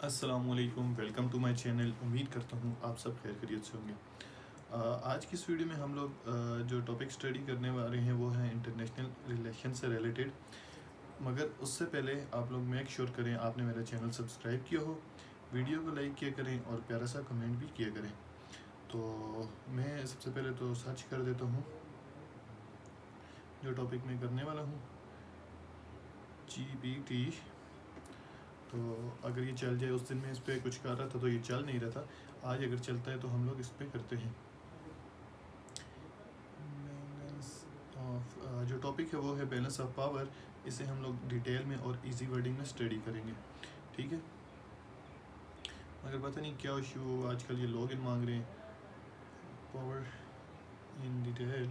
अस्सलामुअलैकुम, welcome to my channel. उम्मीद करता हूँ आप सब खैर खैरियत से होंगे। आज की इस वीडियो में हम लोग जो टॉपिक स्टडी करने वाले हैं वो है इंटरनेशनल रिलेशन से रिलेटेड। मगर उससे पहले आप लोग मेक श्योर करें आपने मेरा चैनल सब्सक्राइब किया हो, वीडियो को लाइक किया करें और प्यारा सा कमेंट भी किया करें। तो मैं सबसे पहले तो सर्च कर देता हूँ जो टॉपिक मैं करने वाला हूँ, GPT। तो अगर ये चल जाए, उस दिन मैं इस पर कुछ कर रहा था तो ये चल नहीं रहा था, आज अगर चलता है तो हम लोग इस पर करते हैं। जो टॉपिक है वो है बैलेंस ऑफ पावर। इसे हम लोग डिटेल में और इजी वर्डिंग में स्टडी करेंगे, ठीक है। मगर पता नहीं क्या इशू, आजकल ये लॉगिन मांग रहे हैं। Power in detail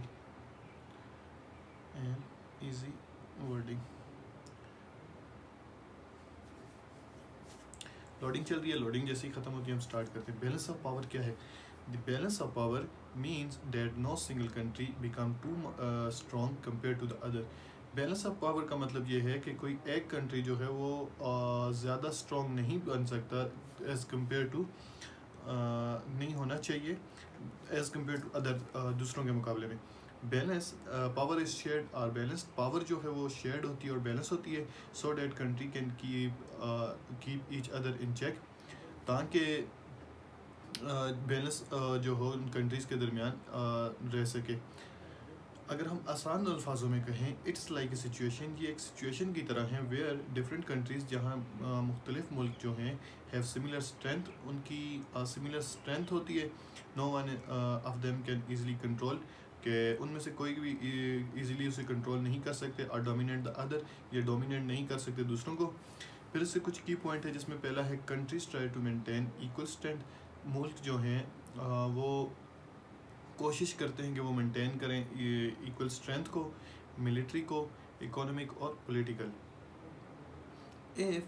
and easy wording. Loading चल रही है, लोडिंग जैसे ही ख़त्म होती है हम स्टार्ट करते हैं। बैलेंस ऑफ पावर क्या है? The balance of power means that no single country become too strong compare to the other. Balance of power का मतलब ये है कि कोई एक कंट्री जो है वो ज़्यादा स्ट्रॉन्ग नहीं बन सकता एज़ कम्पेयर टू, नहीं होना चाहिए एज़ कम्पेयर टू अदर, दूसरों के मुकाबले में। बैलेंस पावर इज शेयर्ड और बैलेंस पावर जो है वो शेयर्ड होती है और बैलेंस होती है, so that country can keep each other in check, ताकि बैलेंस जो हो उन कंट्रीज़ के दरमियान रह सके। अगर हम आसान अल्फाजों में कहें, इट्स लाइक ए सिचुएशन, ये एक सिचुएशन की तरह है वेयर डिफरेंट कंट्रीज़, जहाँ मुख्तलिफ मुल्क जो हैं हैव सिमिलर स्ट्रेंथ, उनकी सिमिलर स्ट्रेंथ होती है। No one of them can easily control, कि उनमें से कोई भी ईजिली उसे कंट्रोल नहीं कर सकते। और डोमिनेट द अदर, ये डोमिनेट नहीं कर सकते दूसरों को। फिर इससे कुछ की पॉइंट है, जिसमें पहला है countries try to maintain equal strength. मुल्क जो हैं वो कोशिश करते हैं कि वो मेंटेन करें ये इक्वल स्ट्रेंथ को, मिलिट्री को, इकोनॉमिक और political. If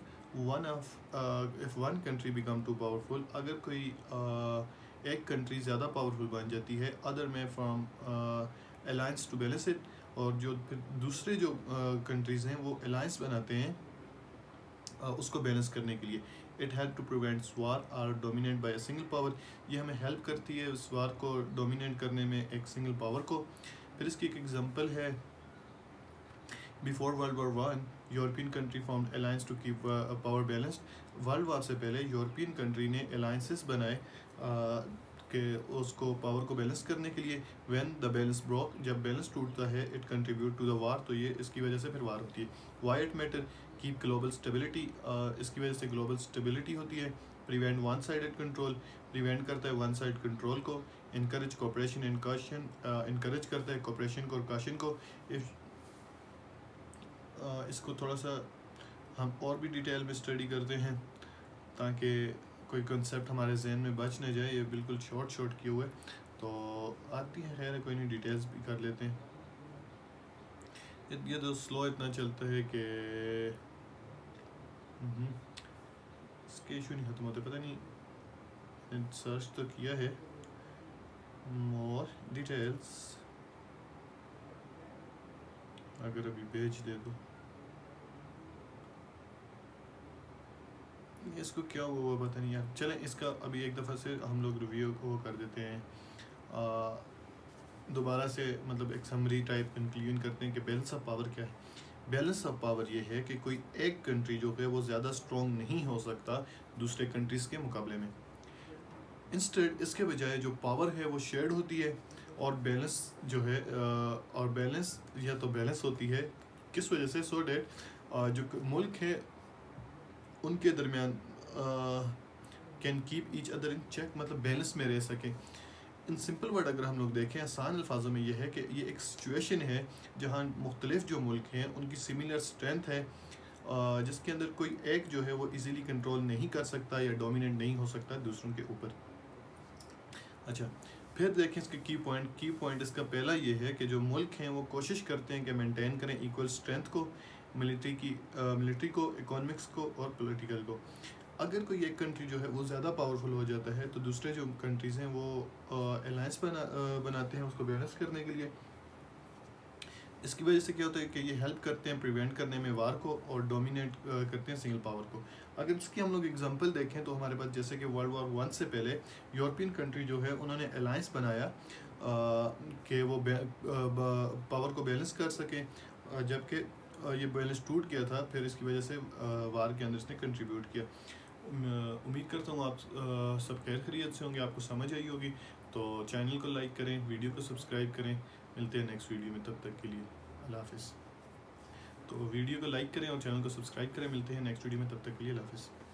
one country become too powerful, अगर कोई एक कंट्री ज़्यादा पावरफुल बन जाती है, other may form alliance to balance it, और जो फिर दूसरे जो कंट्रीज़ हैं वो अलायंस बनाते हैं उसको बैलेंस करने के लिए। It help to prevent war or dominate by a single power, ये हमें हेल्प करती है उस वार को डोमिनेट करने में एक सिंगल पावर को। फिर इसकी एक एग्जांपल है, before world war one European country formed alliance to keep power balanced. World war से पहले यूरोपियन कंट्री ने अलायंसेस बनाए कि उसको पावर को बैलेंस करने के लिए। व्हेन द बैलेंस ब्रोक, जब बैलेंस टूटता है, it contribute to the war, तो ये इसकी वजह से फिर वार होती है। Why it matter, keep global stability, इसकी वजह से ग्लोबल स्टेबिलिटी होती है। Prevent one sided control, prevent करता है वन साइड कंट्रोल को। Encourage cooperation and caution, encourage करता है कोऑपरेशन को और कॉशन को। इफ इसको थोड़ा सा हम और भी डिटेल में स्टडी करते हैं ताकि कोई कंसेप्ट हमारे जहन में बच न जाए। ये बिल्कुल शॉर्ट किए हुए तो आती है, खैर कोई नहीं, डिटेल्स भी कर लेते हैं। ये तो स्लो इतना चलता है कि इसके इशू नहीं ख़त्म होते, पता नहीं, सर्च तो किया है मोर डिटेल्स, अगर अभी भेज दे तो। इसको क्या हुआ पता नहीं यार। चलें, इसका अभी एक दफ़ा से हम लोग रिव्यू वो कर देते हैं, दोबारा से, मतलब एक समरी टाइप कंक्लूजन करते हैं कि बैलेंस ऑफ पावर क्या है। बैलेंस ऑफ पावर ये है कि कोई एक कंट्री जो है वो ज़्यादा स्ट्रॉन्ग नहीं हो सकता दूसरे कंट्रीज़ के मुकाबले में। इंस्टेड, इसके बजाय जो पावर है वो शेयर्ड होती है, और बैलेंस जो है और बैलेंस या तो बैलेंस होती है किस वजह से, सो डैट जो मुल्क है उनके दरमियान can keep each other in check, मतलब बैलेंस में रह सकें। इन सिंपल वर्ड अगर हम लोग देखें, आसान अल्फाजों में ये है कि ये एक सिचुएशन है जहाँ मुख्तलिफ जो मुल्क हैं उनकी सिमिलर स्ट्रेंथ है, जिसके अंदर कोई एक जो है वो इजीली कंट्रोल नहीं कर सकता या डोमिनेट नहीं हो सकता दूसरों के ऊपर। अच्छा, फिर देखें इसके की पॉइंट इसका पहला ये है कि जो मुल्क हैं वो कोशिश करते हैं कि मेंटेन करें इक्वल स्ट्रेंथ को, मिलिट्री को, इकोनॉमिक्स को और पॉलिटिकल को। अगर कोई एक कंट्री जो है वो ज़्यादा पावरफुल हो जाता है तो दूसरे जो कंट्रीज़ हैं वो अलायंस बनाते हैं उसको बैलेंस करने के लिए। इसकी वजह से क्या होता है कि ये हेल्प करते हैं प्रिवेंट करने में वार को और डोमिनेट करते हैं सिंगल पावर को। अगर इसकी हम लोग एग्जांपल देखें तो हमारे पास जैसे कि वर्ल्ड वॉर 1 से पहले यूरोपियन कंट्री जो है उन्होंने अलायंस बनाया कि वो पावर को बैलेंस कर सकें, जबकि ये बैलेंस टूट गया था, फिर इसकी वजह से वार के अंदर इसने कंट्रीब्यूट किया। उम्मीद करता हूँ आप सब खैर खैरियत से होंगे, आपको समझ आई होगी। तो चैनल को लाइक करें, वीडियो को सब्सक्राइब करें। मिलते हैं नेक्स्ट वीडियो में, तब तक के लिए अल्लाह हाफिज़। तो वीडियो को लाइक करें और चैनल को सब्सक्राइब करें। मिलते हैं नेक्स्ट वीडियो में, तब तक के लिए अल्लाह हाफिज़।